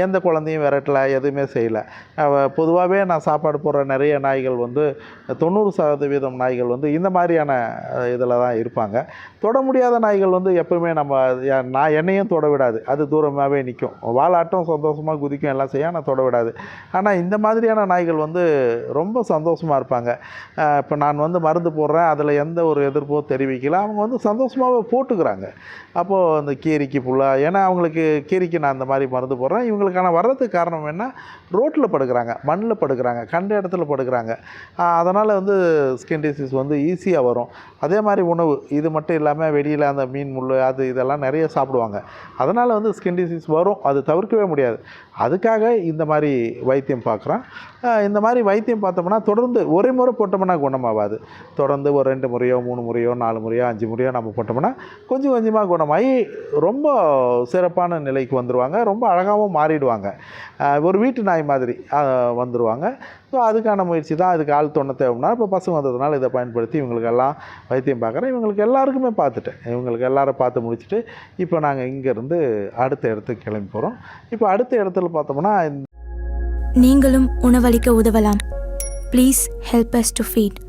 எந்த குழந்தையும் விரட்டல, எதுவுமே செய்யல. பொதுவாகவே நான் சாப்பாடு போடுற நிறைய நாய்கள் வந்து 90% நாய்கள் வந்து இந்த மாதிரியான இதில் தான் இருப்பாங்க. தொட முடியாத நாய்கள் வந்து எப்பவுமே நம்ம நான் என்னையும் தொட விடாது. அது தூரமாகவே நிற்கும், வாலாட்டம் சந்தோஷமாக குதிக்கும், எல்லாம் செய்யும், ஆனால் தொட விடாது. ஆனால் இந்த மாதிரியான நாய்கள் வந்து ரொம்ப சந்தோஷமாக இருப்பாங்க. இப்போ நான் வந்து மருந்து போடுறேன், அதில் எந்த ஒரு எதிர்ப்போ தெரிவிக்கல, அவங்க வந்து சந்தோஷமாகவே போட்டுக்கிறாங்க. அப்போது அந்த கீரிக்கு ஃபுல்லாக, ஏன்னா அவங்களுக்கு கீரிக்கு நான் அந்த மாதிரி மருந்து போடுறேன். இவங்களுக்கான வர்றதுக்கு காரணம் என்ன, ரோட்டில் படுக்கிறாங்க, மண்ணில் படுக்கிறாங்க, கண்ட இடத்துல படுக்கிறாங்க. அதனால் வந்து ஸ்கின் டிசீஸ் வந்து ஈஸியாக வரும். அதே மாதிரி உணவு இது மட்டும் இல்லாமல் வெளியில் அந்த மீன் முள் அது இதெல்லாம் நிறைய சாப்பிடுவாங்க. அதனால் வந்து ஸ்கின் டிசீஸ் வரும், அது தவிர்க்கவே முடியாது. அதுக்காக இந்த மாதிரி வைத்தியம் பார்க்குறோம். இந்த மாதிரி வைத்தியம் பார்த்தோம்னா தொடர்ந்து ஒரே முறை போட்டோம்னா குணமாகாது. தொடர்ந்து ஒரு 2 முறையோ 3 முறையோ 4 முறையோ 5 முறையோ நம்ம போட்டோம்னா கொஞ்சம் கொஞ்சமாக குணமாகி ரொம்ப சிறப்பான நிலைக்கு வந்துடுவாங்க. ரொம்ப அழகாகவும் மாறிடுவாங்க. ஒரு வீட்டு நாய் மாதிரி வந்துடுவாங்க. ஸோ அதுக்கான முயற்சி தான். அதுக்கு ஆள் துணை தேவைன்னா இப்போ பசங்க வந்ததுனால இதை பயன்படுத்தி இவங்களுக்கெல்லாம் வைத்தியம் பார்க்குறேன். இவங்களுக்கு எல்லாருக்குமே பார்த்துட்டேன். இவங்களுக்கு எல்லாரும் பார்த்து முடிச்சுட்டு இப்போ நாங்கள் இங்கேருந்து அடுத்த இடத்துக்கு கிளம்பி போகிறோம். இப்போ அடுத்த இடத்துல பார்த்தோம்னா, நீங்களும் உணவளிக்க உதவலாம். Please help us to feet.